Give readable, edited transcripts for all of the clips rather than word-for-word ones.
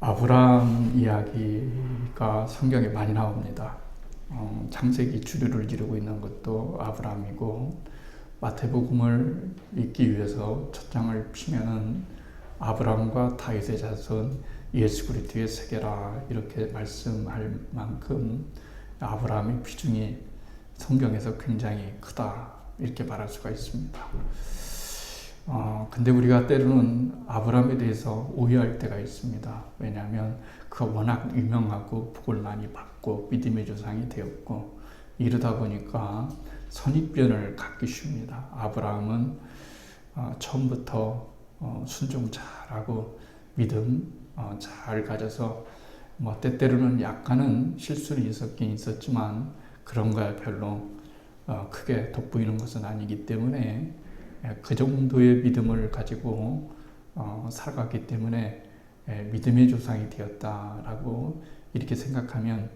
아브라함 이야기가 성경에 많이 나옵니다. 창세기 주류를 이루고 있는 것도 아브라함이고, 마태복음을 읽기 위해서 첫 장을 피면은 아브라함과 다윗의 자손 예수 그리스도의 세계라 이렇게 말씀할 만큼 아브라함의 비중이 성경에서 굉장히 크다 이렇게 말할 수가 있습니다. 근데 우리가 때로는 아브라함에 대해서 오해할 때가 있습니다. 왜냐하면 그가 워낙 유명하고 복을 많이 받고 믿음의 조상이 되었고, 이러다 보니까 선입견을 갖기 쉽니다. 아브라함은 처음부터 순종 잘하고 믿음 잘 가져서 때때로는 약간은 실수는 있었긴 있었지만 그런 거야 별로 크게 돋보이는 것은 아니기 때문에 그 정도의 믿음을 가지고 살아갔기 때문에 믿음의 조상이 되었다라고 이렇게 생각하면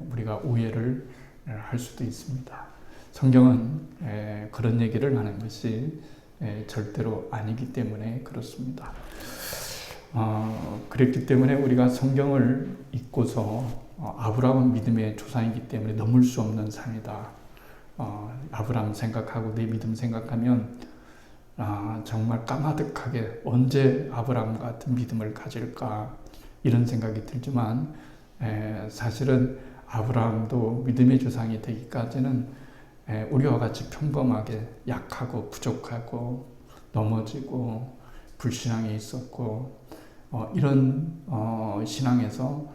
우리가 오해를 할 수도 있습니다. 성경은 그런 얘기를 하는 것이 절대로 아니기 때문에 그렇습니다. 그랬기 때문에 우리가 성경을 읽고서 아브라함은 믿음의 조상이기 때문에 넘을 수 없는 산이다. 아브라함 생각하고 내 믿음 생각하면 정말 까마득하게 언제 아브라함 같은 믿음을 가질까 이런 생각이 들지만 사실은 아브라함도 믿음의 조상이 되기까지는 우리와 같이 평범하게 약하고 부족하고 넘어지고 불신앙이 있었고 이런 신앙에서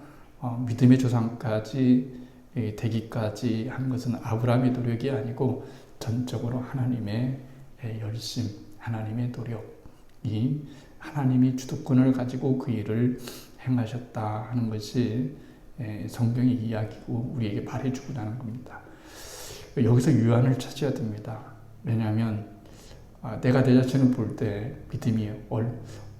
믿음의 조상까지 되기까지 한 것은 아브라함의 노력이 아니고 전적으로 하나님의 열심, 하나님의 노력이 하나님이 주도권을 가지고 그 일을 행하셨다 하는 것이 성경의 이야기고 우리에게 말해주고 하는 겁니다. 여기서 유한을 찾아야 됩니다. 왜냐하면 내가 내 자신을 볼 때 믿음이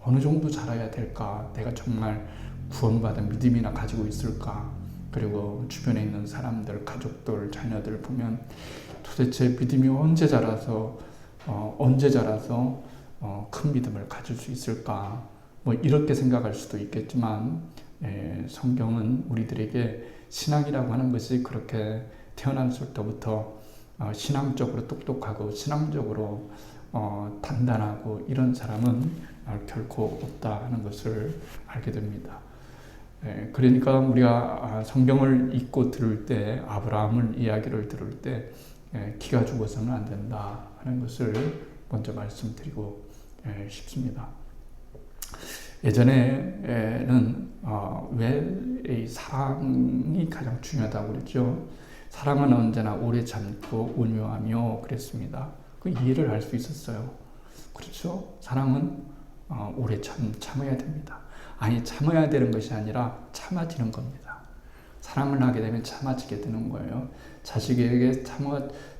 어느 정도 자라야 될까? 내가 정말 구원받은 믿음이나 가지고 있을까? 그리고 주변에 있는 사람들, 가족들, 자녀들 보면 도대체 믿음이 언제 자라서 큰 믿음을 가질 수 있을까? 이렇게 생각할 수도 있겠지만 성경은 우리들에게 신앙이라고 하는 것이 그렇게 태어났을 때부터 신앙적으로 똑똑하고 신앙적으로 단단하고 이런 사람은 결코 없다 하는 것을 알게 됩니다. 그러니까 우리가 성경을 읽고 들을 때 아브라함을 이야기를 들을 때 기가 죽어서는 안 된다 하는 것을 먼저 말씀드리고 싶습니다. 예전에는 왜 사랑이 가장 중요하다고 그랬죠. 사랑은 언제나 오래 참고 온유하며 그랬습니다. 그 이해를 할 수 있었어요. 그렇죠? 사랑은 오래 참아야 됩니다. 아니 참아야 되는 것이 아니라 참아지는 겁니다. 사랑을 하게 되면 참아지게 되는 거예요. 자식에게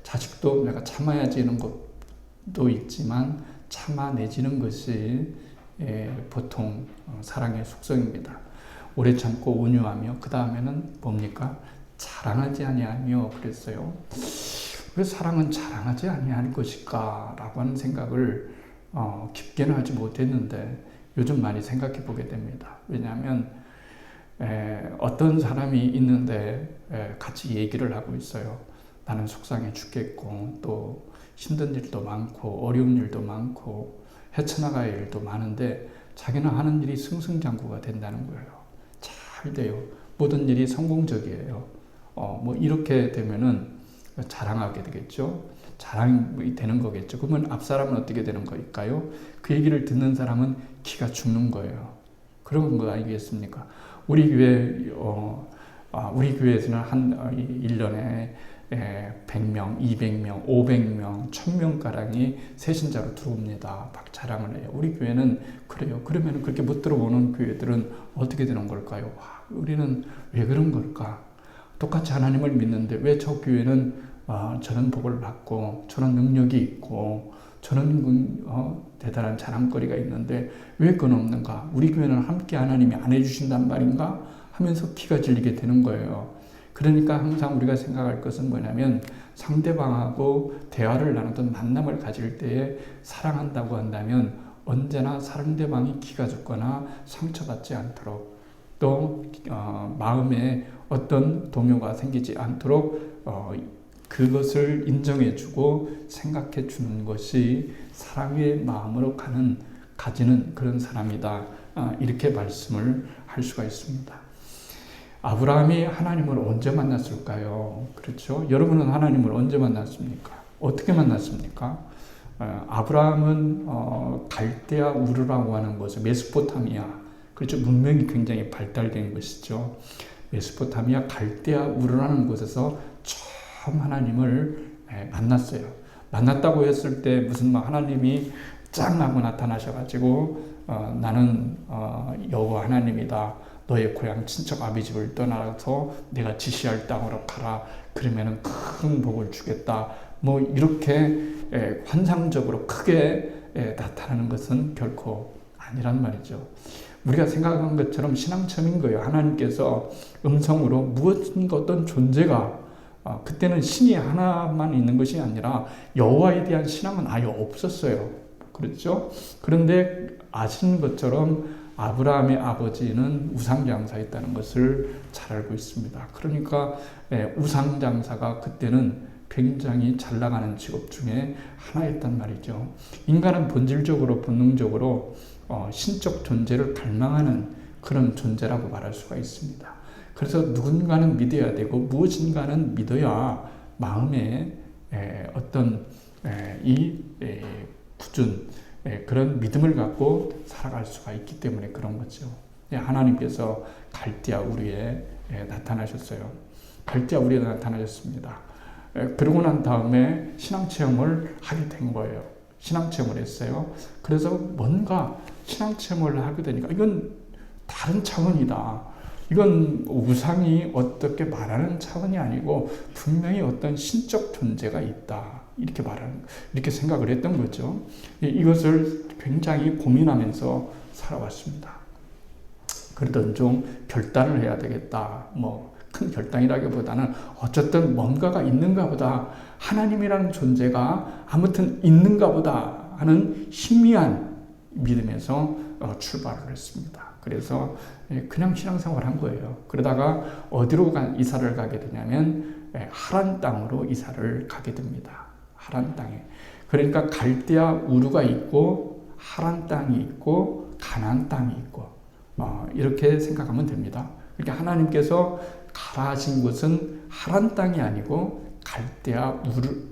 자식도 내가 참아야지 하는 것도 있지만 참아내지는 것이 보통 사랑의 속성입니다. 오래 참고 온유하며 그 다음에는 뭡니까? 자랑하지 아니하며 그랬어요. 왜 사랑은 자랑하지 아니할 것일까? 라고 하는 생각을 깊게는 하지 못했는데 요즘 많이 생각해 보게 됩니다. 왜냐하면 어떤 사람이 있는데 같이 얘기를 하고 있어요. 나는 속상해 죽겠고 또 힘든 일도 많고 어려운 일도 많고 헤쳐나갈 일도 많은데 자기는 하는 일이 승승장구가 된다는 거예요. 잘 돼요. 모든 일이 성공적이에요. 이렇게 되면은 자랑하게 되겠죠. 자랑이 되는 거겠죠. 그러면 앞사람은 어떻게 되는 걸까요? 그 얘기를 듣는 사람은 기가 죽는 거예요. 그런 거 아니겠습니까? 우리 교회에서는 한 1년에 100명, 200명, 500명, 1000명가량이 새신자로 들어옵니다. 막 자랑을 해요. 우리 교회는 그래요. 그러면 그렇게 못 들어오는 교회들은 어떻게 되는 걸까요? 우리는 왜 그런 걸까? 똑같이 하나님을 믿는데 왜 저 교회는 저런 복을 받고 저런 능력이 있고 저런 대단한 자랑거리가 있는데 왜 그건 없는가? 우리 교회는 함께 하나님이 안 해주신단 말인가? 하면서 기가 질리게 되는 거예요. 그러니까 항상 우리가 생각할 것은 뭐냐면 상대방하고 대화를 나누든 만남을 가질 때에 사랑한다고 한다면 언제나 상대방이 기가 죽거나 상처받지 않도록 또 마음에 어떤 동요가 생기지 않도록 그것을 인정해주고 생각해주는 것이 사랑의 마음으로 가지는 그런 사람이다. 이렇게 말씀을 할 수가 있습니다. 아브라함이 하나님을 언제 만났을까요? 그렇죠? 여러분은 하나님을 언제 만났습니까? 어떻게 만났습니까? 아브라함은 갈대아 우르라고 하는 곳에 메소포타미아, 그렇죠? 문명이 굉장히 발달된 것이죠. 메소포타미아 갈대아 우르라는 곳에서 처음 하나님을 만났어요. 만났다고 했을 때 무슨 하나님이 짱 하고 나타나셔가지고 나는 여호와 하나님이다. 너의 고향 친척 아비집을 떠나서 내가 지시할 땅으로 가라. 그러면은 큰 복을 주겠다. 뭐 이렇게 환상적으로 크게 나타나는 것은 결코 아니란 말이죠. 우리가 생각한 것처럼 신앙처럼인 거예요. 하나님께서 음성으로 무엇인가 어떤 존재가 그때는 신이 하나만 있는 것이 아니라 여호와에 대한 신앙은 아예 없었어요. 그렇죠? 그런데 아시는 것처럼 아브라함의 아버지는 우상장사였다는 것을 잘 알고 있습니다. 그러니까 우상장사가 그때는 굉장히 잘 나가는 직업 중에 하나였단 말이죠. 인간은 본질적으로 본능적으로 신적 존재를 갈망하는 그런 존재라고 말할 수가 있습니다. 그래서 누군가는 믿어야 되고 무엇인가는 믿어야 마음에 어떤 이 굳은 그런 믿음을 갖고 살아갈 수가 있기 때문에 그런 거죠. 하나님께서 갈대아 우리에 나타나셨어요. 갈대아 우리에 나타나셨습니다. 그러고 난 다음에 신앙체험을 하게 된 거예요. 신앙체험을 했어요. 그래서 뭔가 신앙체험을 하게 되니까 이건 다른 차원이다. 이건 우상이 어떻게 말하는 차원이 아니고 분명히 어떤 신적 존재가 있다. 이렇게 생각을 했던 거죠. 이것을 굉장히 고민하면서 살아왔습니다. 그러던 중 결단을 해야 되겠다. 큰 결단이라기보다는 어쨌든 뭔가가 있는가 보다. 하나님이라는 존재가 아무튼 있는가 보다 하는 희미한 믿음에서 출발을 했습니다. 그래서 그냥 신앙생활을 한 거예요. 그러다가 어디로 이사를 가게 되냐면 하란 땅으로 이사를 가게 됩니다. 하란 땅에. 그러니까 갈대아 우르가 있고 하란 땅이 있고 가나안 땅이 있고 이렇게 생각하면 됩니다. 그러니까 하나님께서 가라 하신 곳은 하란 땅이 아니고 갈대아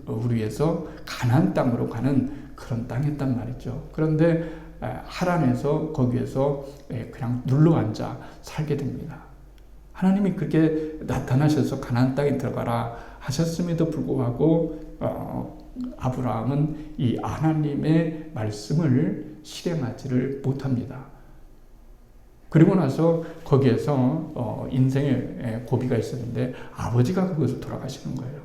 우르에서 가나안 땅으로 가는 그런 땅이었단 말이죠. 그런데 하란에서 거기에서 그냥 눌러 앉아 살게 됩니다. 하나님이 그렇게 나타나셔서 가나안 땅에 들어가라 하셨음에도 불구하고 아브라함은 이 하나님의 말씀을 실행하지를 못합니다. 그리고 나서 거기에서 인생의 고비가 있었는데 아버지가 그것을 돌아가시는 거예요.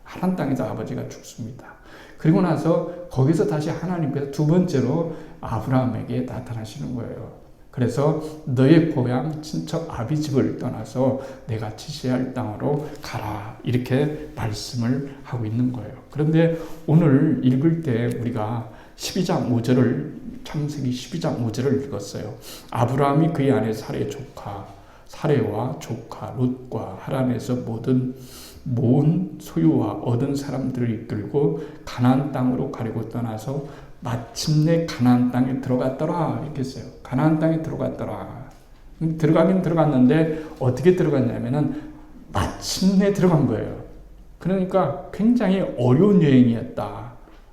하란 땅에서 아버지가 죽습니다. 그리고 나서 거기서 다시 하나님께서 두 번째로 아브라함에게 나타나시는 거예요. 그래서 너의 고향 친척 아비집을 떠나서 내가 지시할 땅으로 가라. 이렇게 말씀을 하고 있는 거예요. 그런데 오늘 읽을 때 우리가 12장 5절을 창세기 12장 5절을 읽었어요. 아브라함이 그의 아내 사레와 조카 롯과 하란에서 모은 소유와 얻은 사람들을 이끌고 가나안 땅으로 가려고 떠나서 마침내 가나안 땅에 들어갔더라. 이렇게 했어요. 가나안 땅에 들어갔더라. 들어가긴 들어갔는데 어떻게 들어갔냐면은 마침내 들어간 거예요. 그러니까 굉장히 어려운 여행이었다.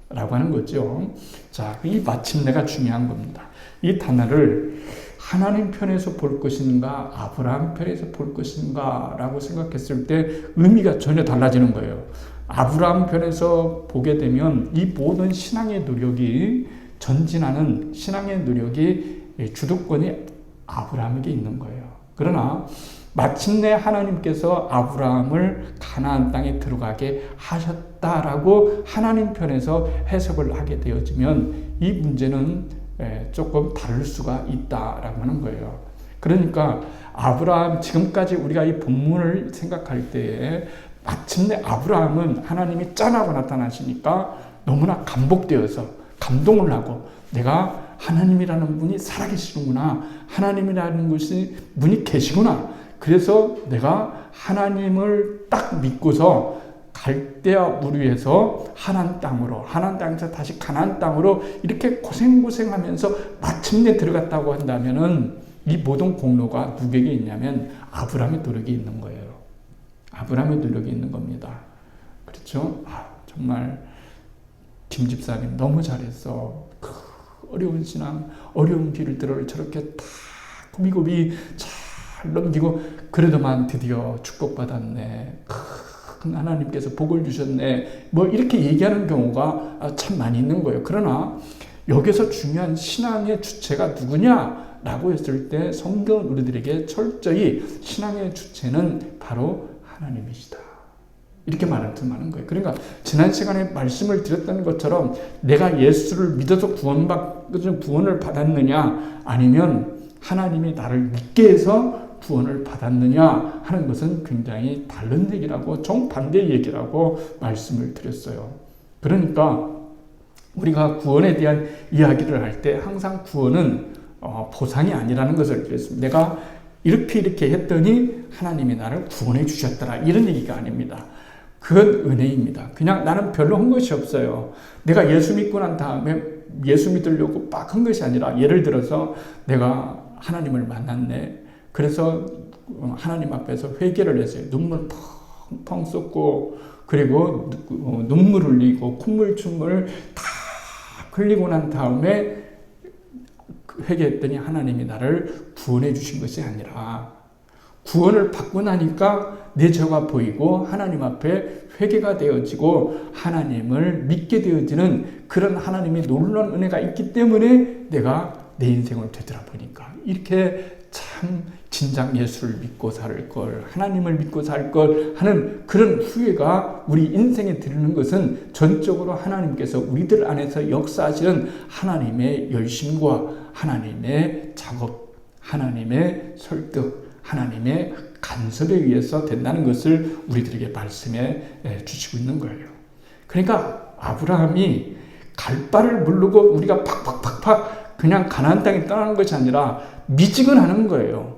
라고 하는 거죠. 자, 이 마침내가 중요한 겁니다. 이 단어를 하나님 편에서 볼 것인가, 아브라함 편에서 볼 것인가 라고 생각했을 때 의미가 전혀 달라지는 거예요. 아브라함 편에서 보게 되면 이 모든 신앙의 노력이 전진하는 신앙의 노력이 주도권이 아브라함에게 있는 거예요. 그러나 마침내 하나님께서 아브라함을 가나안 땅에 들어가게 하셨다라고 하나님 편에서 해석을 하게 되어지면 이 문제는 조금 다를 수가 있다라고 하는 거예요. 그러니까 아브라함, 지금까지 우리가 이 본문을 생각할 때에 마침내 아브라함은 하나님이 짠하고 나타나시니까 너무나 감복되어서 감동을 하고 내가 하나님이라는 분이 살아계시는구나. 하나님이라는 분이 계시구나. 그래서 내가 하나님을 딱 믿고서 갈대아 우르에서 하나님 땅에서 다시 가나안 땅으로 이렇게 고생하면서 마침내 들어갔다고 한다면은 이 모든 공로가 누구에게 있냐면 아브라함의 노력이 있는 거예요. 아브라함의 노력이 있는 겁니다. 그렇죠? 정말 김 집사님 너무 잘했어. 어려운 신앙, 어려운 길들을 저렇게 다 고비고비 잘 넘기고 그래도만 드디어 축복받았네. 하나님께서 복을 주셨네. 뭐 이렇게 얘기하는 경우가 참 많이 있는 거예요. 그러나 여기서 중요한 신앙의 주체가 누구냐라고 했을 때 성경은 우리들에게 철저히 신앙의 주체는 바로 하나님이시다. 이렇게 말하는 거예요. 그러니까 지난 시간에 말씀을 드렸던 것처럼 내가 예수를 믿어서 구원을 받았느냐 아니면 하나님이 나를 믿게 해서 구원을 받았느냐 하는 것은 굉장히 다른 얘기라고 정반대의 얘기라고 말씀을 드렸어요. 그러니까 우리가 구원에 대한 이야기를 할 때 항상 구원은 보상이 아니라는 것을 드렸습니다. 내가 이렇게 했더니 하나님이 나를 구원해 주셨더라 이런 얘기가 아닙니다. 그건 은혜입니다. 그냥 나는 별로 한 것이 없어요. 내가 예수 믿고 난 다음에 예수 믿으려고 막 한 것이 아니라 예를 들어서 내가 하나님을 만났네. 그래서 하나님 앞에서 회개를 했어요. 눈물 펑펑 쏟고 그리고 눈물 흘리고 콧물 다 흘리고 난 다음에 회개했더니 하나님이 나를 구원해 주신 것이 아니라 구원을 받고 나니까 내 죄가 보이고 하나님 앞에 회개가 되어지고 하나님을 믿게 되어지는 그런 하나님의 놀라운 은혜가 있기 때문에 내가 내 인생을 되돌아보니까 이렇게 참 진작 예수를 믿고 살 걸, 하나님을 믿고 살 걸 하는 그런 후회가 우리 인생에 드리는 것은 전적으로 하나님께서 우리들 안에서 역사하시는 하나님의 열심과 하나님의 작업, 하나님의 설득, 하나님의 간섭에 의해서 된다는 것을 우리들에게 말씀해 주시고 있는 거예요. 그러니까 아브라함이 갈 바를 모르고 우리가 팍팍팍팍 그냥 가나안 땅에 떠나는 것이 아니라 미직은하는 거예요.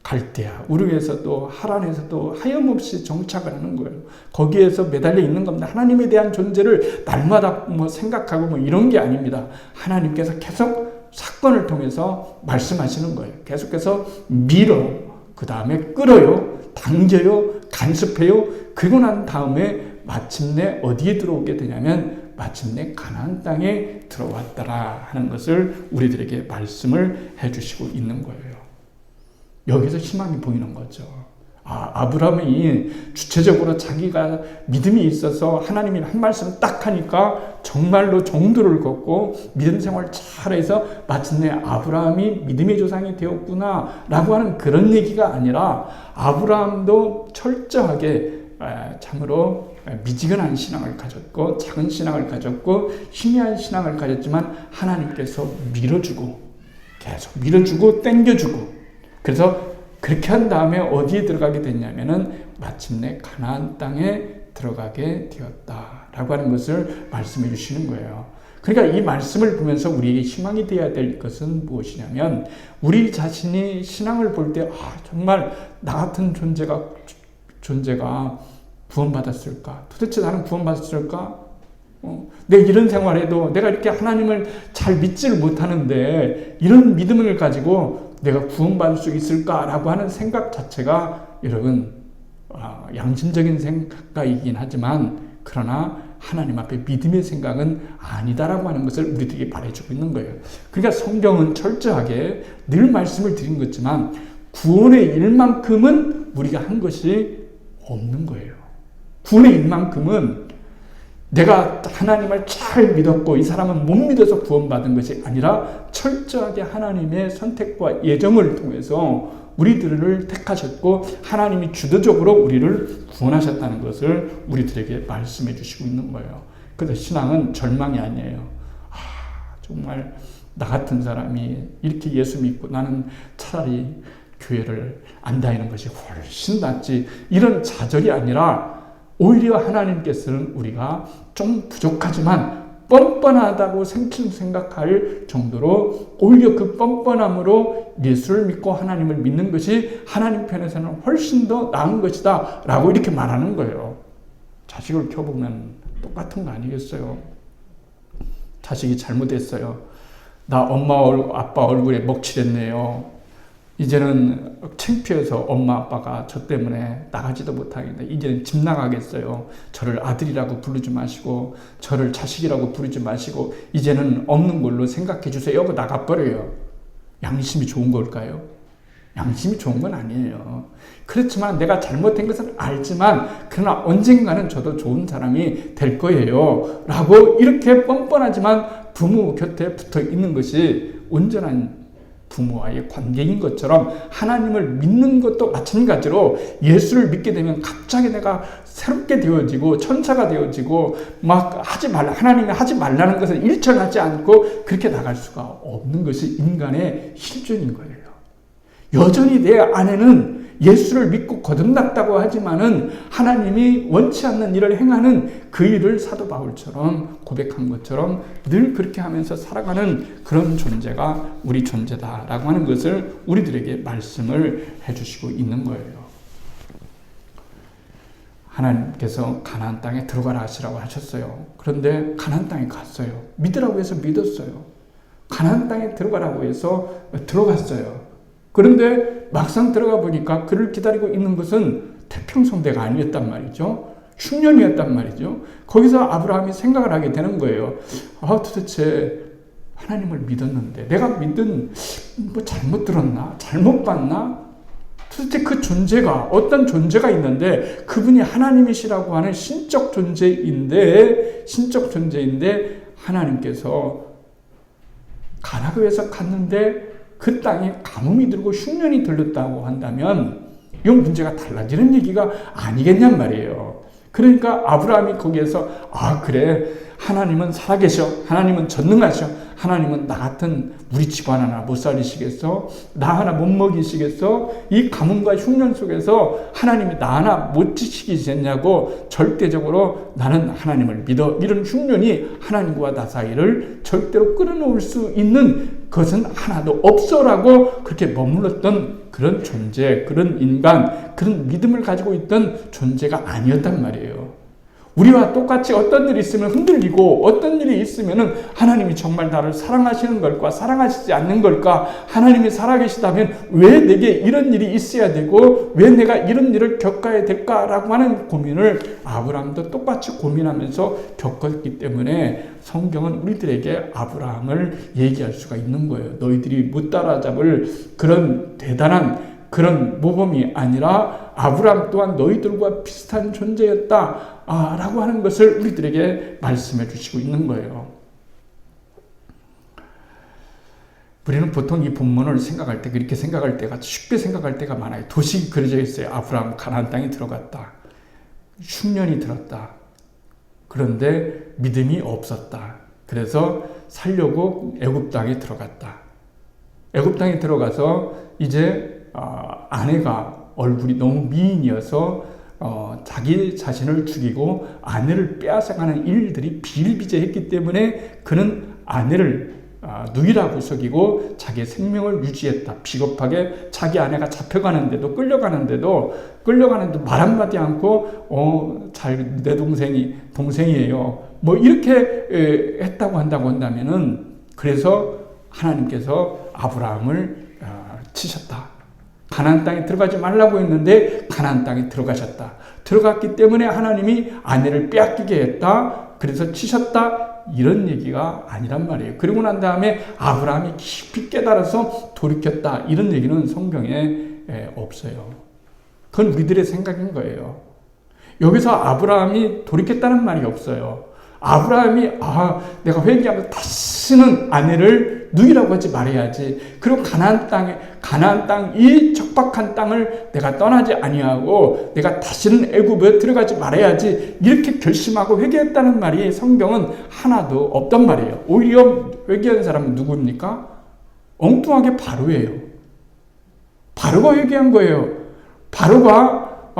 갈대아, 우르에서도 하란에서도 하염없이 정착을 하는 거예요. 거기에서 매달려 있는 겁니다. 하나님에 대한 존재를 날마다 생각하고 이런 게 아닙니다. 하나님께서 계속 사건을 통해서 말씀하시는 거예요. 계속해서 밀어, 그 다음에 끌어요, 당겨요, 간섭해요. 그리고 난 다음에 마침내 어디에 들어오게 되냐면 마침내 가나안 땅에 들어왔더라 하는 것을 우리들에게 말씀을 해주시고 있는 거예요. 여기서 희망이 보이는 거죠. 아브라함이 주체적으로 자기가 믿음이 있어서 하나님이 한 말씀 딱 하니까 정말로 정도를 걷고 믿음 생활 잘해서 마침내 아브라함이 믿음의 조상이 되었구나 라고 하는 그런 얘기가 아니라 아브라함도 철저하게 참으로 미지근한 신앙을 가졌고 작은 신앙을 가졌고 희미한 신앙을 가졌지만 하나님께서 밀어주고 계속 밀어주고 땡겨주고 그래서 그렇게 한 다음에 어디에 들어가게 됐냐면은 마침내 가나안 땅에 들어가게 되었다라고 하는 것을 말씀해 주시는 거예요. 그러니까 이 말씀을 보면서 우리에게 희망이 되어야 될 것은 무엇이냐면 우리 자신이 신앙을 볼 때 정말 나 같은 존재가 구원받았을까? 도대체 나는 구원받았을까? 내가 이런 생활해도 내가 이렇게 하나님을 잘 믿지를 못하는데 이런 믿음을 가지고 내가 구원받을 수 있을까라고 하는 생각 자체가 여러분 양심적인 생각이긴 하지만 그러나 하나님 앞에 믿음의 생각은 아니다라고 하는 것을 우리들에게 말해주고 있는 거예요. 그러니까 성경은 철저하게 늘 말씀을 드린 것지만 구원의 일만큼은 우리가 한 것이 없는 거예요. 구원의 일만큼은 내가 하나님을 잘 믿었고 이 사람은 못 믿어서 구원받은 것이 아니라 철저하게 하나님의 선택과 예정을 통해서 우리들을 택하셨고 하나님이 주도적으로 우리를 구원하셨다는 것을 우리들에게 말씀해 주시고 있는 거예요. 그래서 신앙은 절망이 아니에요. 정말 나 같은 사람이 이렇게 예수 믿고 나는 차라리 교회를 안 다니는 것이 훨씬 낫지 이런 좌절이 아니라 오히려 하나님께서는 우리가 좀 부족하지만 뻔뻔하다고 생각할 정도로 오히려 그 뻔뻔함으로 예수를 믿고 하나님을 믿는 것이 하나님 편에서는 훨씬 더 나은 것이다 라고 이렇게 말하는 거예요. 자식을 켜보면 똑같은 거 아니겠어요? 자식이 잘못했어요. 나 엄마 아빠 얼굴에 먹칠했네요. 이제는 창피해서 엄마 아빠가 저 때문에 나가지도 못하겠네. 이제는 집 나가겠어요. 저를 아들이라고 부르지 마시고 저를 자식이라고 부르지 마시고 이제는 없는 걸로 생각해 주세요 하고 나가버려요. 양심이 좋은 걸까요? 양심이 좋은 건 아니에요. 그렇지만 내가 잘못한 것을 알지만 그러나 언젠가는 저도 좋은 사람이 될 거예요 라고 이렇게 뻔뻔하지만 부모 곁에 붙어 있는 것이 온전한 부모와의 관계인 것처럼 하나님을 믿는 것도 마찬가지로 예수를 믿게 되면 갑자기 내가 새롭게 되어지고 천사가 되어지고 막 하나님이 하지 말라는 것을 일천하지 않고 그렇게 나갈 수가 없는 것이 인간의 실존인 거예요. 여전히 내 안에는 예수를 믿고 거듭났다고 하지만은 하나님이 원치 않는 일을 행하는 그 일을 사도 바울처럼 고백한 것처럼 늘 그렇게 하면서 살아가는 그런 존재가 우리 존재다라고 하는 것을 우리들에게 말씀을 해주시고 있는 거예요. 하나님께서 가나안 땅에 들어가라 하시라고 하셨어요. 그런데 가나안 땅에 갔어요. 믿으라고 해서 믿었어요. 가나안 땅에 들어가라고 해서 들어갔어요. 그런데 막상 들어가 보니까 그를 기다리고 있는 것은 태평성대가 아니었단 말이죠. 흉년이었단 말이죠. 거기서 아브라함이 생각을 하게 되는 거예요. 도대체 하나님을 믿었는데 내가 믿은 뭐 잘못 들었나? 잘못 봤나? 도대체 그 존재가 어떤 존재가 있는데 그분이 하나님이시라고 하는 신적 존재인데 하나님께서 가나안에 갔는데 그 땅에 가뭄이 들고 흉년이 들렸다고 한다면 이 문제가 달라지는 얘기가 아니겠냔 말이에요. 그러니까 아브라함이 거기에서 그래 하나님은 살아계셔. 하나님은 전능하셔. 하나님은 나 같은 우리 집안 하나 못 살리시겠어? 나 하나 못 먹이시겠어? 이 가뭄과 흉년 속에서 하나님이 나 하나 못 지키시겠냐고 절대적으로 나는 하나님을 믿어. 이런 흉년이 하나님과 나 사이를 절대로 끊어놓을 수 있는 그것은 하나도 없어라고 그렇게 머물렀던 그런 존재, 그런 인간, 그런 믿음을 가지고 있던 존재가 아니었단 말이에요. 우리와 똑같이 어떤 일이 있으면 흔들리고 어떤 일이 있으면 하나님이 정말 나를 사랑하시는 걸까 사랑하시지 않는 걸까 하나님이 살아계시다면 왜 내게 이런 일이 있어야 되고 왜 내가 이런 일을 겪어야 될까라고 하는 고민을 아브라함도 똑같이 고민하면서 겪었기 때문에 성경은 우리들에게 아브라함을 얘기할 수가 있는 거예요. 너희들이 못 따라잡을 그런 대단한 그런 모범이 아니라 아브라함 또한 너희들과 비슷한 존재였다 라고 하는 것을 우리들에게 말씀해 주시고 있는 거예요. 우리는 보통 이 본문을 생각할 때 그렇게 생각할 때가 쉽게 생각할 때가 많아요. 도식이 그려져 있어요. 아브라함 가나안 땅에 들어갔다. 흉년이 들었다. 그런데 믿음이 없었다. 그래서 살려고 애굽 땅에 들어갔다. 애굽 땅에 들어가서 이제 아내가 얼굴이 너무 미인이어서 자기 자신을 죽이고 아내를 빼앗아가는 일들이 비일비재했기 때문에 그는 아내를 누이라고 속이고 자기의 생명을 유지했다. 비겁하게 자기 아내가 잡혀가는데도 끌려가는데도 말 한마디 않고 내 동생이에요. 뭐 이렇게 했다고 한다면은 그래서 하나님께서 아브라함을 치셨다. 가나안 땅에 들어가지 말라고 했는데 가나안 땅에 들어가셨다. 들어갔기 때문에 하나님이 아내를 빼앗기게 했다. 그래서 치셨다. 이런 얘기가 아니란 말이에요. 그리고 난 다음에 아브라함이 깊이 깨달아서 돌이켰다. 이런 얘기는 성경에 없어요. 그건 우리들의 생각인 거예요. 여기서 아브라함이 돌이켰다는 말이 없어요. 아브라함이 내가 회개하면 다시는 아내를 누이라고 하지 말아야지. 그리고 가나안 땅 이 척박한 땅을 내가 떠나지 아니하고 내가 다시는 애굽에 들어가지 말아야지. 이렇게 결심하고 회개했다는 말이 성경은 하나도 없단 말이에요. 오히려 회개한 사람은 누구입니까? 엉뚱하게 바로예요. 바로가 회개한 거예요. 바로가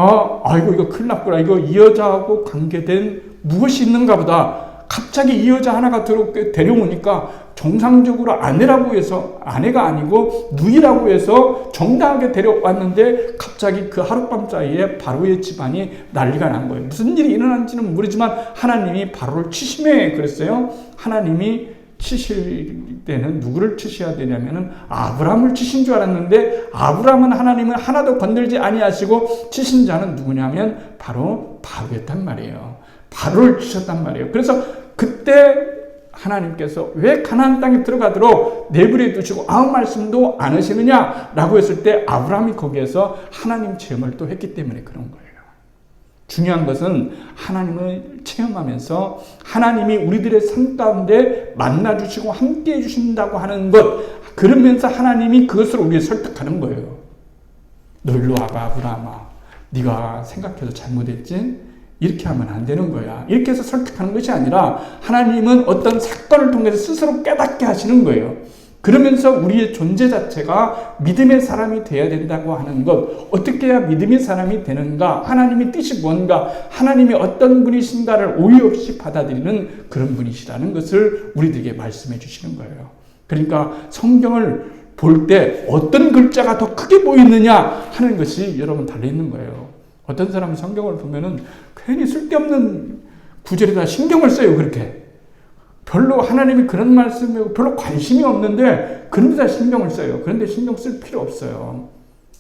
이거 큰일 났구나. 이거 이 여자하고 관계된 무엇이 있는가 보다. 갑자기 이 여자 하나가 데려오니까 정상적으로 아내라고 해서, 아내가 아니고 누이라고 해서 정당하게 데려왔는데 갑자기 그 하룻밤 사이에 바로의 집안이 난리가 난 거예요. 무슨 일이 일어난지는 모르지만 하나님이 바로를 치심해 그랬어요. 하나님이 치실 때는 누구를 치셔야 되냐면은 아브라함을 치신 줄 알았는데, 아브라함은 하나님은 하나도 건들지 아니하시고 치신 자는 누구냐면 바로 바로였단 말이에요. 바로를 치셨단 말이에요. 그래서 그때 하나님께서 왜 가나안 땅에 들어가도록 내버려 두시고 아무 말씀도 안 하시느냐라고 했을 때 아브라함이 거기에서 하나님 체험을 또 했기 때문에 그런 거예요. 중요한 것은 하나님을 체험하면서 하나님이 우리들의 삶 가운데 만나주시고 함께 해주신다고 하는 것, 그러면서 하나님이 그것을 우리를 설득하는 거예요. 너 일로 와봐 아브라함아, 네가 생각해도 잘못했지? 이렇게 하면 안 되는 거야. 이렇게 해서 설득하는 것이 아니라 하나님은 어떤 사건을 통해서 스스로 깨닫게 하시는 거예요. 그러면서 우리의 존재 자체가 믿음의 사람이 되어야 된다고 하는 것, 어떻게 해야 믿음의 사람이 되는가, 하나님의 뜻이 뭔가, 하나님이 어떤 분이신가를 오해 없이 받아들이는 그런 분이시라는 것을 우리들에게 말씀해 주시는 거예요. 그러니까 성경을 볼 때 어떤 글자가 더 크게 보이느냐 하는 것이 여러분 달려있는 거예요. 어떤 사람은 성경을 보면은 괜히 쓸데없는 구절에다 신경을 써요. 그렇게 별로 하나님이 그런 말씀에 별로 관심이 없는데 그런 데다 신경을 써요. 그런데 신경 쓸 필요 없어요.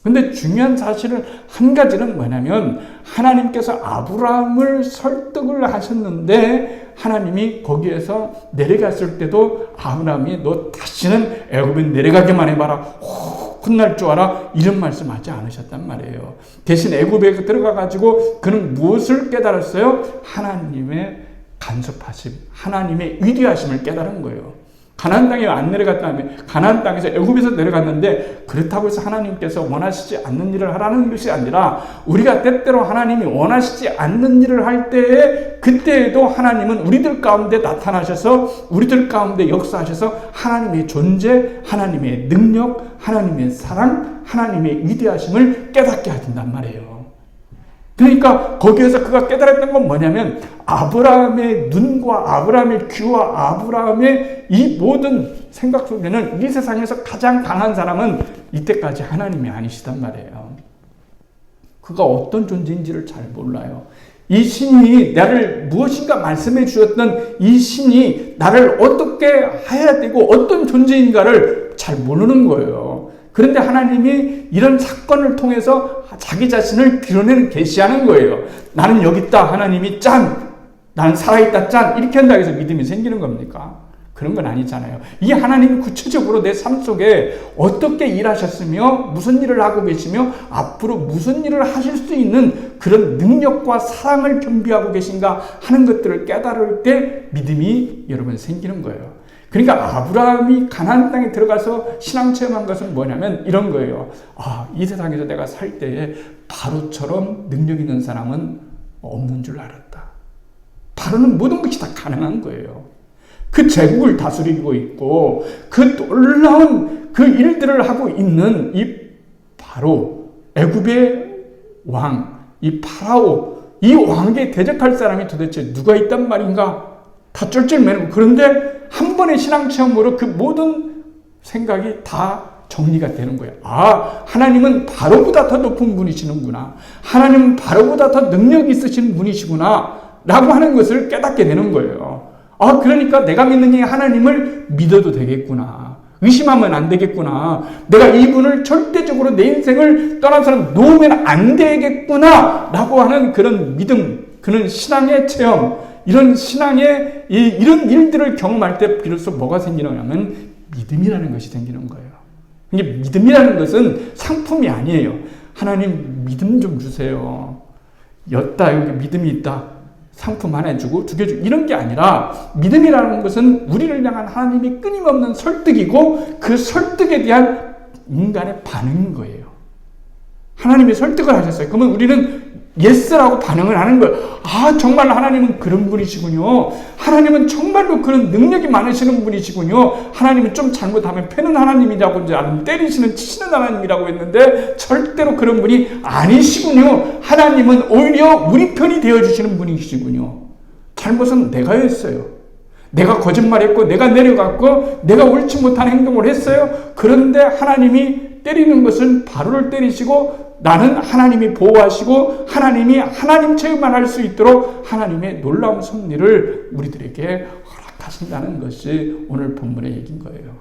근데 중요한 사실은 한 가지는 뭐냐면 하나님께서 아브라함을 설득을 하셨는데 하나님이 거기에서 내려갔을 때도 아브라함이 너 다시는 애굽에 내려가기만 해봐라, 혼날 줄 알아, 이런 말씀하지 않으셨단 말이에요. 대신 애굽에 들어가가지고 그는 무엇을 깨달았어요? 하나님의 간섭하심, 하나님의 위대하심을 깨달은 거예요. 가나안 땅에 안 내려갔다면, 가나안 땅에서 애굽에서 내려갔는데 그렇다고 해서 하나님께서 원하시지 않는 일을 하라는 것이 아니라 우리가 때때로 하나님이 원하시지 않는 일을 할 때에 그때에도 하나님은 우리들 가운데 나타나셔서 우리들 가운데 역사하셔서 하나님의 존재, 하나님의 능력, 하나님의 사랑, 하나님의 위대하심을 깨닫게 하신단 말이에요. 그러니까 거기에서 그가 깨달았던 건 뭐냐면 아브라함의 눈과 아브라함의 귀와 아브라함의 이 모든 생각 속에는 이 세상에서 가장 강한 사람은 이때까지 하나님이 아니시단 말이에요. 그가 어떤 존재인지를 잘 몰라요. 이 신이 나를 무엇인가 말씀해 주셨던 이 신이 나를 어떻게 해야 되고 어떤 존재인가를 잘 모르는 거예요. 그런데 하나님이 이런 사건을 통해서 자기 자신을 드러내는 계시하는 거예요. 나는 여기 있다. 하나님이 짠. 나는 살아있다. 짠. 이렇게 한다고 해서 믿음이 생기는 겁니까? 그런 건 아니잖아요. 이 하나님이 구체적으로 내 삶 속에 어떻게 일하셨으며 무슨 일을 하고 계시며 앞으로 무슨 일을 하실 수 있는 그런 능력과 사랑을 겸비하고 계신가 하는 것들을 깨달을 때 믿음이 여러분 생기는 거예요. 그러니까 아브라함이 가나안 땅에 들어가서 신앙 체험한 것은 뭐냐면 이런 거예요. 아, 이 세상에서 내가 살 때에 바로처럼 능력 있는 사람은 없는 줄 알았다. 바로는 모든 것이 다 가능한 거예요. 그 제국을 다스리고 있고 그 놀라운 그 일들을 하고 있는 이 바로 애굽의 왕, 이 파라오, 이 왕에게 대적할 사람이 도대체 누가 있단 말인가? 다 쩔쩔매는. 그런데 한 번의 신앙 체험으로 그 모든 생각이 다 정리가 되는 거예요. 아, 하나님은 바로보다 더 높은 분이시는구나. 하나님은 바로보다 더 능력이 있으신 분이시구나. 라고 하는 것을 깨닫게 되는 거예요. 아, 그러니까 내가 믿는 이 하나님을 믿어도 되겠구나. 의심하면 안 되겠구나. 내가 이분을 절대적으로 내 인생을 떠나서는 놓으면 안 되겠구나. 라고 하는 그런 믿음, 그런 신앙의 체험, 이런 신앙의 이런 일들을 경험할 때 비로소 뭐가 생기냐면 믿음이라는 것이 생기는 거예요. 이게 믿음이라는 것은 상품이 아니에요. 하나님 믿음 좀 주세요. 여기 믿음이 있다. 상품 하나 주고 2개 주고 이런 게 아니라 믿음이라는 것은 우리를 향한 하나님이 끊임없는 설득이고 그 설득에 대한 인간의 반응인 거예요. 하나님이 설득을 하셨어요. 그러면 우리는 예스라고 반응을 하는 거예요. 아, 정말 하나님은 그런 분이시군요. 하나님은 정말로 그런 능력이 많으시는 분이시군요. 하나님은 좀 잘못하면 패는 하나님이라고 이제 때리시는 치시는 하나님이라고 했는데 절대로 그런 분이 아니시군요. 하나님은 오히려 우리 편이 되어주시는 분이시군요. 잘못은 내가 했어요. 내가 거짓말했고 내가 내려갔고 내가 옳지 못한 행동을 했어요. 그런데 하나님이 때리는 것은 바로를 때리시고 나는 하나님이 보호하시고 하나님이 하나님 체험만 할 수 있도록 하나님의 놀라운 섭리를 우리들에게 허락하신다는 것이 오늘 본문의 얘기인 거예요.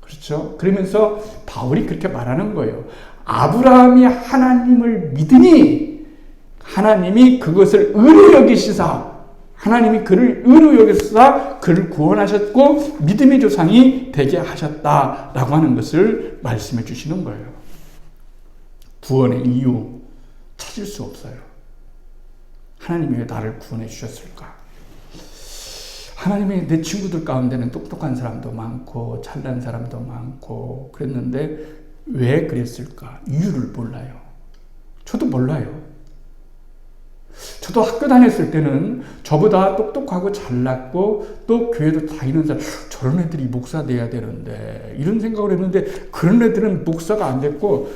그렇죠? 그러면서 바울이 그렇게 말하는 거예요. 아브라함이 하나님을 믿으니 하나님이 그것을 의로 여기시사 하나님이 그를 의로 여기시사 그를 구원하셨고 믿음의 조상이 되게 하셨다라고 하는 것을 말씀해 주시는 거예요. 구원의 이유 찾을 수 없어요. 하나님이 왜 나를 구원해 주셨을까? 하나님의 내 친구들 가운데는 똑똑한 사람도 많고 잘난 사람도 많고 그랬는데 왜 그랬을까? 이유를 몰라요. 저도 몰라요. 저도 학교 다녔을 때는 저보다 똑똑하고 잘났고 또 교회도 다니는 사람 저런 애들이 목사 돼야 되는데 이런 생각을 했는데 그런 애들은 목사가 안 됐고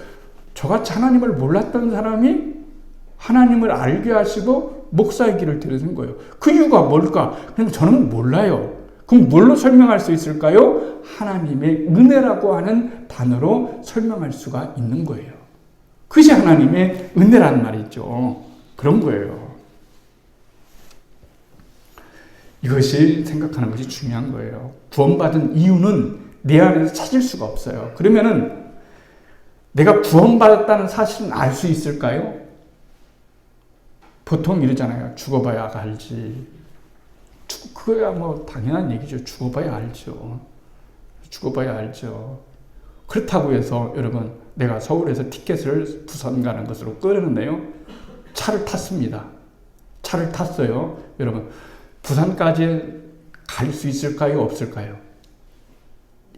저같이 하나님을 몰랐던 사람이 하나님을 알게 하시고 목사의 길을 들으신 거예요. 그 이유가 뭘까? 그런데 저는 몰라요. 그럼 뭘로 설명할 수 있을까요? 하나님의 은혜라고 하는 단어로 설명할 수가 있는 거예요. 그것이 하나님의 은혜란 말이죠. 그런 거예요. 이것이 생각하는 것이 중요한 거예요. 구원받은 이유는 내 안에서 찾을 수가 없어요. 그러면은 내가 구원받았다는 사실은 알 수 있을까요? 보통 이러잖아요. 죽어봐야 알지. 그거야 뭐 당연한 얘기죠. 죽어봐야 알죠. 죽어봐야 알죠. 그렇다고 해서 여러분 내가 서울에서 티켓을 부산 가는 것으로 끊었는데요. 차를 탔습니다. 차를 탔어요. 여러분 부산까지 갈 수 있을까요? 없을까요?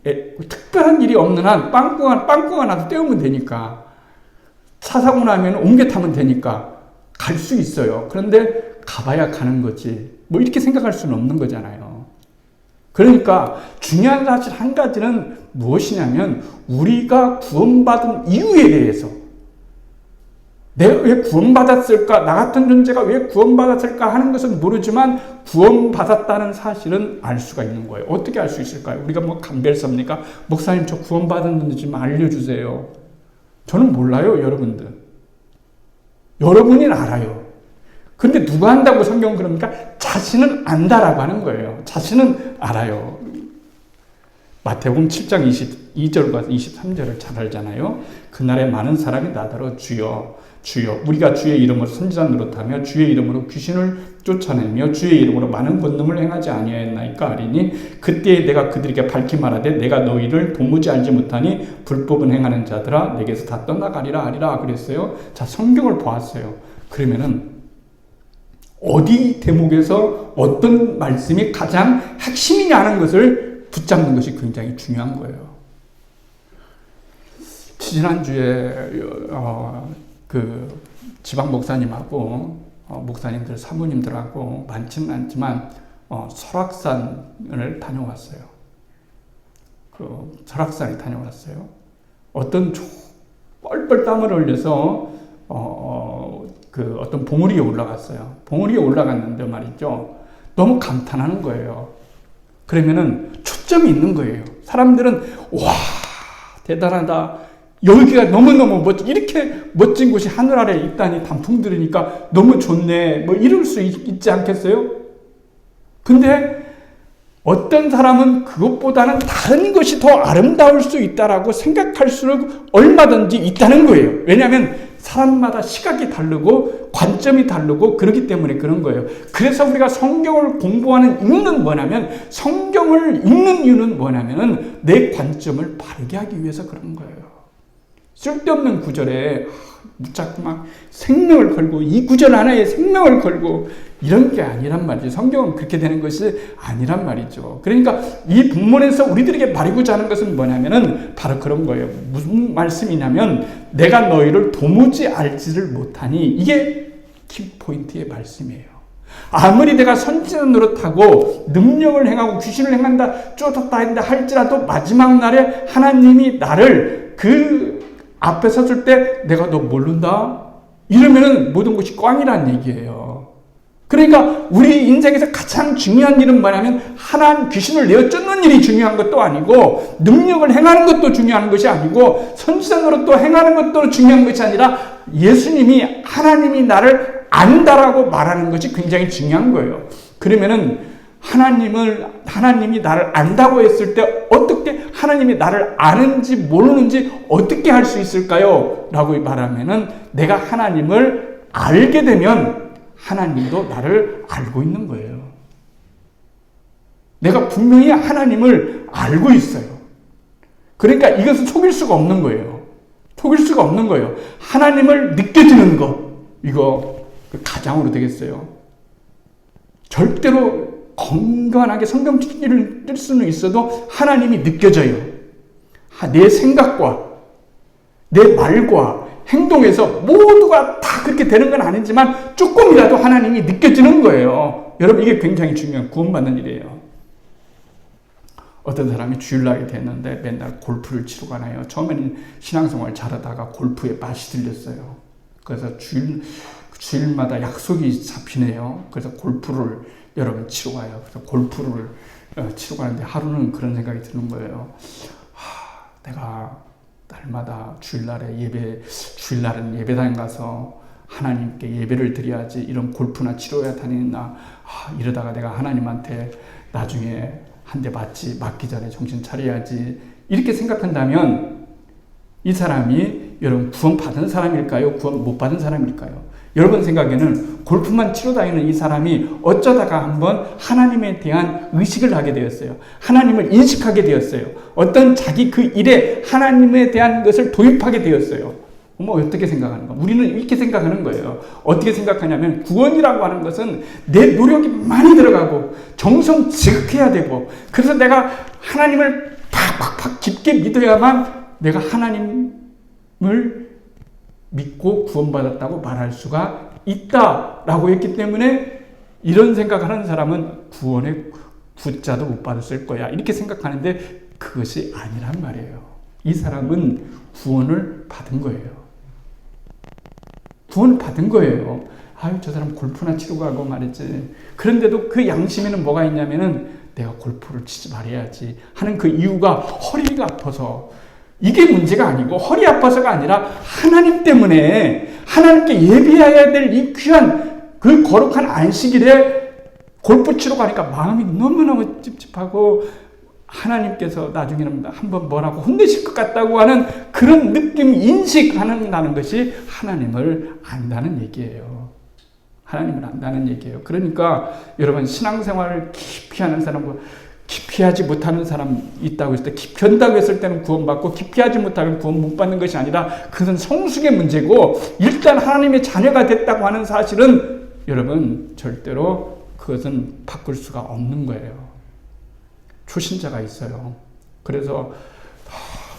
특별한 일이 없는 한 빵꾸가 나도 떼우면 되니까 차 사고 나면 옮겨 타면 되니까 갈 수 있어요. 그런데 가봐야 가는 거지. 뭐 이렇게 생각할 수는 없는 거잖아요. 그러니까 중요한 사실 한 가지는 무엇이냐면 우리가 구원받은 이유에 대해서 내가 왜 구원받았을까? 나 같은 존재가 왜 구원받았을까? 하는 것은 모르지만 구원받았다는 사실은 알 수가 있는 거예요. 어떻게 알 수 있을까요? 우리가 뭐 감별사입니까? 목사님 저 구원받았는지 좀 알려주세요. 저는 몰라요, 여러분들. 여러분이 알아요. 근데 누가 안다고 성경은 그럽니까? 자신은 안다라고 하는 거예요. 자신은 알아요. 마태복음 7장 22절과 23절을 잘 알잖아요. 그날에 많은 사람이 나더러 주여 주여 우리가 주의 이름으로 선지자 노릇하며 주의 이름으로 귀신을 쫓아내며 주의 이름으로 많은 권능을 행하지 아니하였나이까 하리니 그때에 내가 그들에게 밝히 말하되 내가 너희를 도무지 알지 못하니 불법은 행하는 자들아 내게서 다 떠나가리라 하리라 그랬어요. 자, 성경을 보았어요. 그러면은 어디 대목에서 어떤 말씀이 가장 핵심이냐는 것을 붙잡는 것이 굉장히 중요한 거예요. 지난주에 그 지방 목사님하고 목사님들 사모님들하고 많지는 않지만 설악산을 다녀왔어요. 그 설악산에 다녀왔어요. 어떤 뻘뻘 땀을 흘려서 그 어떤 봉우리 위에 올라갔어요. 봉우리 위에 올라갔는데 말이죠. 너무 감탄하는 거예요. 그러면은 초점이 있는 거예요. 사람들은 와 대단하다. 여기가 너무너무 이렇게 멋진 곳이 하늘 아래에 있다니 단풍 들으니까 너무 좋네. 뭐 이럴 수 있지 않겠어요? 근데 어떤 사람은 그것보다는 다른 것이 더 아름다울 수 있다라고 생각할수록 얼마든지 있다는 거예요. 왜냐하면 사람마다 시각이 다르고 관점이 다르고 그렇기 때문에 그런 거예요. 그래서 우리가 성경을 공부하는 이유는 뭐냐면 성경을 읽는 이유는 뭐냐면 내 관점을 바르게 하기 위해서 그런 거예요. 쓸데없는 구절에 자꾸 막 생명을 걸고 이 구절 하나에 생명을 걸고 이런 게 아니란 말이죠. 성경은 그렇게 되는 것이 아니란 말이죠. 그러니까 이 본문에서 우리들에게 말하고자 하는 것은 뭐냐면은 바로 그런 거예요. 무슨 말씀이냐면 내가 너희를 도무지 알지를 못하니 이게 키포인트의 말씀이에요. 아무리 내가 선지자 노릇하고 능력을 행하고 귀신을 행한다 쫓았다 한다 할지라도 마지막 날에 하나님이 나를 그 앞에 섰을 때 내가 너 모른다? 이러면은 모든 것이 꽝이란 얘기예요. 그러니까 우리 인생에서 가장 중요한 일은 뭐냐면 하나님 귀신을 내어 쫓는 일이 중요한 것도 아니고 능력을 행하는 것도 중요한 것이 아니고 선지자로 또 행하는 것도 중요한 것이 아니라 예수님이 하나님이 나를 안다라고 말하는 것이 굉장히 중요한 거예요. 그러면은 하나님이 나를 안다고 했을 때 어떻게 하나님이 나를 아는지 모르는지 어떻게 할 수 있을까요? 라고 말하면은 내가 하나님을 알게 되면 하나님도 나를 알고 있는 거예요. 내가 분명히 하나님을 알고 있어요. 그러니까 이것은 속일 수가 없는 거예요. 속일 수가 없는 거예요. 하나님을 느껴지는 것, 이거 가장으로 되겠어요. 절대로 건강하게 성경책을 뜰 수는 있어도 하나님이 느껴져요. 내 생각과 내 말과 행동에서 모두가 다 그렇게 되는 건 아니지만 조금이라도 하나님이 느껴지는 거예요. 여러분, 이게 굉장히 중요한 구원받는 일이에요. 어떤 사람이 주일날이 됐는데 맨날 골프를 치러 가나요. 처음에는 신앙생활 잘하다가 골프에 맛이 들렸어요. 그래서 주일마다 약속이 잡히네요. 그래서 골프를 여러분 치러 가요. 그래서 골프를 치러 가는데 하루는 그런 생각이 드는 거예요. 내가 날마다 주일날은 예배당 가서 하나님께 예배를 드려야지 이런 골프나 치러야 다니나 이러다가 내가 하나님한테 나중에 한 대 맞기 전에 정신 차려야지 이렇게 생각한다면 이 사람이 여러분 구원 받은 사람일까요? 구원 못 받은 사람일까요? 여러분 생각에는 골프만 치러 다니는 이 사람이 어쩌다가 한번 하나님에 대한 의식을 하게 되었어요. 하나님을 인식하게 되었어요. 어떤 자기 그 일에 하나님에 대한 것을 도입하게 되었어요. 어떻게 생각하는가? 우리는 이렇게 생각하는 거예요. 어떻게 생각하냐면 구원이라고 하는 것은 내 노력이 많이 들어가고 정성 지극해야 되고 그래서 내가 하나님을 팍팍팍 깊게 믿어야만 내가 하나님을 믿고 구원받았다고 말할 수가 있다라고 했기 때문에 이런 생각하는 사람은 구원의 구자도 못 받았을 거야 이렇게 생각하는데 그것이 아니란 말이에요. 이 사람은 구원을 받은 거예요. 구원을 받은 거예요. 저 사람 골프나 치러 가고 말이지. 그런데도 그 양심에는 뭐가 있냐면은 내가 골프를 치지 말아야지 하는 그 이유가 허리가 아파서 이게 문제가 아니고 허리 아파서가 아니라 하나님 때문에 하나님께 예비해야 될 이 귀한 그 거룩한 안식일에 골프 치러 가니까 마음이 너무너무 찝찝하고 하나님께서 나중에는 한번 뭐라고 혼내실 것 같다고 하는 그런 느낌 인식하는 것이 하나님을 안다는 얘기예요. 하나님을 안다는 얘기예요. 그러니까 여러분 신앙생활을 깊이 하는 사람과 깊이 하지 못하는 사람 있다고 했을 때 깊이 한다고 했을 때는 구원받고 깊이 하지 못하면 구원 못 받는 것이 아니라 그것은 성숙의 문제고 일단 하나님의 자녀가 됐다고 하는 사실은 여러분 절대로 그것은 바꿀 수가 없는 거예요. 초신자가 있어요. 그래서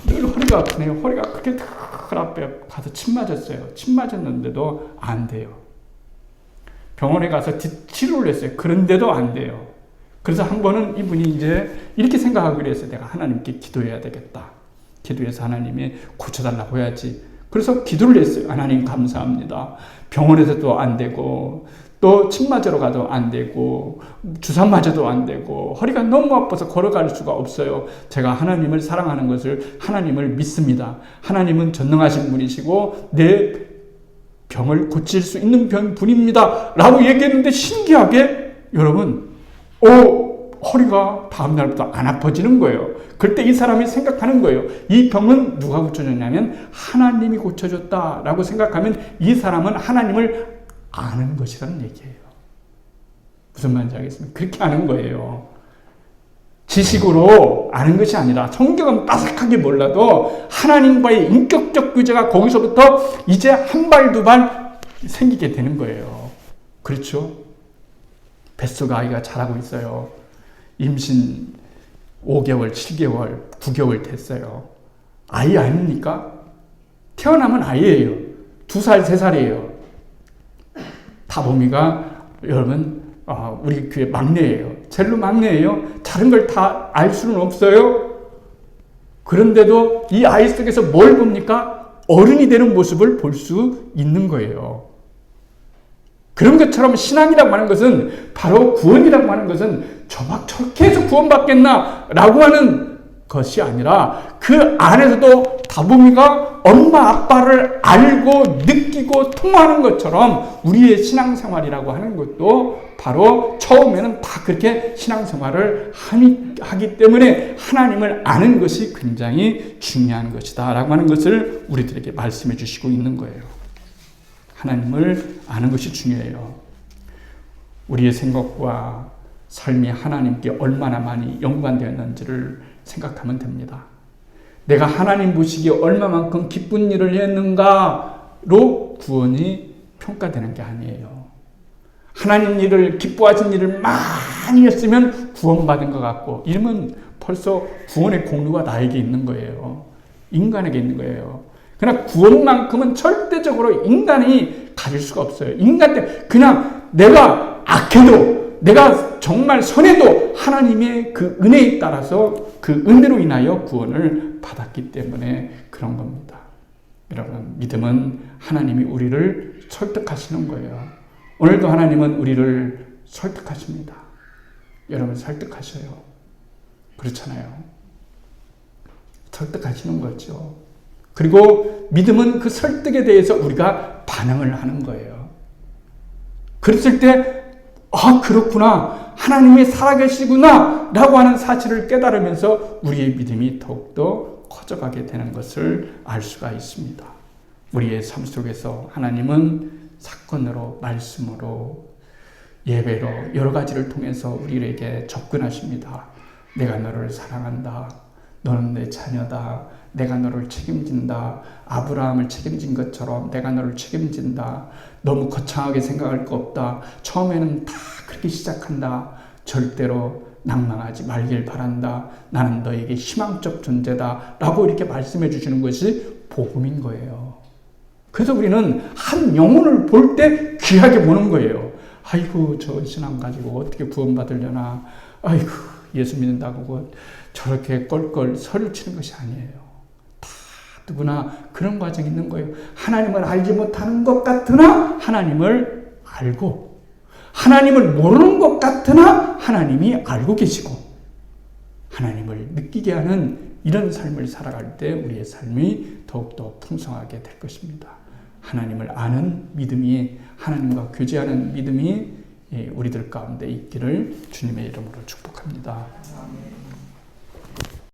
늘 허리가 아프네요. 허리가 그렇게 덜 아파요. 가서 침 맞았어요. 침 맞았는데도 안 돼요. 병원에 가서 치료를 했어요. 그런데도 안 돼요. 그래서 한 번은 이분이 이제 이렇게 생각하기로 했어요. 내가 하나님께 기도해야 되겠다. 기도해서 하나님이 고쳐달라고 해야지. 그래서 기도를 했어요. 하나님 감사합니다. 병원에서도 안 되고 또 침 맞으러 가도 안 되고 주사 맞아도 안 되고 허리가 너무 아파서 걸어갈 수가 없어요. 제가 하나님을 사랑하는 것을 하나님을 믿습니다. 하나님은 전능하신 분이시고 내 병을 고칠 수 있는 분입니다. 라고 얘기했는데 신기하게 여러분 허리가 다음 날부터 안 아파지는 거예요. 그때 이 사람이 생각하는 거예요. 이 병은 누가 고쳐줬냐면 하나님이 고쳐줬다라고 생각하면 이 사람은 하나님을 아는 것이라는 얘기예요. 무슨 말인지 알겠습니까? 그렇게 아는 거예요. 지식으로 아는 것이 아니라 성경은 빠삭하게 몰라도 하나님과의 인격적 교제가 거기서부터 이제 한 발 두 발 생기게 되는 거예요. 그렇죠? 뱃속 아이가 자라고 있어요. 임신 5개월, 7개월, 9개월 됐어요. 아이 아닙니까? 태어나면 아이예요. 2살, 3살이에요. 다봄이가 여러분 우리 교회 막내예요. 젤로 막내예요. 다른 걸 다 알 수는 없어요. 그런데도 이 아이 속에서 뭘 봅니까? 어른이 되는 모습을 볼 수 있는 거예요. 그런 것처럼 신앙이라고 하는 것은, 바로 구원이라고 하는 것은 저렇게 해서 구원받겠나 라고 하는 것이 아니라, 그 안에서도 다솜이가 엄마 아빠를 알고 느끼고 통하는 것처럼 우리의 신앙생활이라고 하는 것도 바로 처음에는 다 그렇게 신앙생활을 하기 때문에 하나님을 아는 것이 굉장히 중요한 것이다 라고 하는 것을 우리들에게 말씀해 주시고 있는 거예요. 하나님을 아는 것이 중요해요. 우리의 생각과 삶이 하나님께 얼마나 많이 연관되었는지를 생각하면 됩니다. 내가 하나님 보시기에 얼마만큼 기쁜 일을 했는가로 구원이 평가되는 게 아니에요. 하나님 일을, 기뻐하신 일을 많이 했으면 구원받은 것 같고, 이러면 벌써 구원의 공로가 나에게 있는 거예요. 인간에게 있는 거예요. 그러나 구원만큼은 절대적으로 인간이 가질 수가 없어요. 인간 때 그냥 내가 악해도, 내가 정말 선해도 하나님의 그 은혜에 따라서, 그 은혜로 인하여 구원을 받았기 때문에 그런 겁니다. 여러분, 믿음은 하나님이 우리를 설득하시는 거예요. 오늘도 하나님은 우리를 설득하십니다. 여러분, 설득하셔요. 그렇잖아요. 설득하시는 거죠. 그리고 믿음은 그 설득에 대해서 우리가 반응을 하는 거예요. 그랬을 때, 아, 그렇구나, 하나님이 살아계시구나 라고 하는 사실을 깨달으면서 우리의 믿음이 더욱더 커져가게 되는 것을 알 수가 있습니다. 우리의 삶 속에서 하나님은 사건으로, 말씀으로, 예배로, 여러 가지를 통해서 우리에게 접근하십니다. 내가 너를 사랑한다. 너는 내 자녀다. 내가 너를 책임진다. 아브라함을 책임진 것처럼 내가 너를 책임진다. 너무 거창하게 생각할 거 없다. 처음에는 다 그렇게 시작한다. 절대로 낭망하지 말길 바란다. 나는 너에게 희망적 존재다. 라고 이렇게 말씀해 주시는 것이 복음인 거예요. 그래서 우리는 한 영혼을 볼 때 귀하게 보는 거예요. 아이고, 저 신앙 가지고 어떻게 구원받으려나. 아이고, 예수 믿는다고 저렇게 껄껄 설을 치는 것이 아니에요. 다 누구나 그런 과정이 있는 거예요. 하나님을 알지 못하는 것 같으나 하나님을 알고, 하나님을 모르는 것 같으나 하나님이 알고 계시고, 하나님을 느끼게 하는 이런 삶을 살아갈 때 우리의 삶이 더욱더 풍성하게 될 것입니다. 하나님을 아는 믿음이, 하나님과 교제하는 믿음이 우리들 가운데 있기를 주님의 이름으로 축복합니다.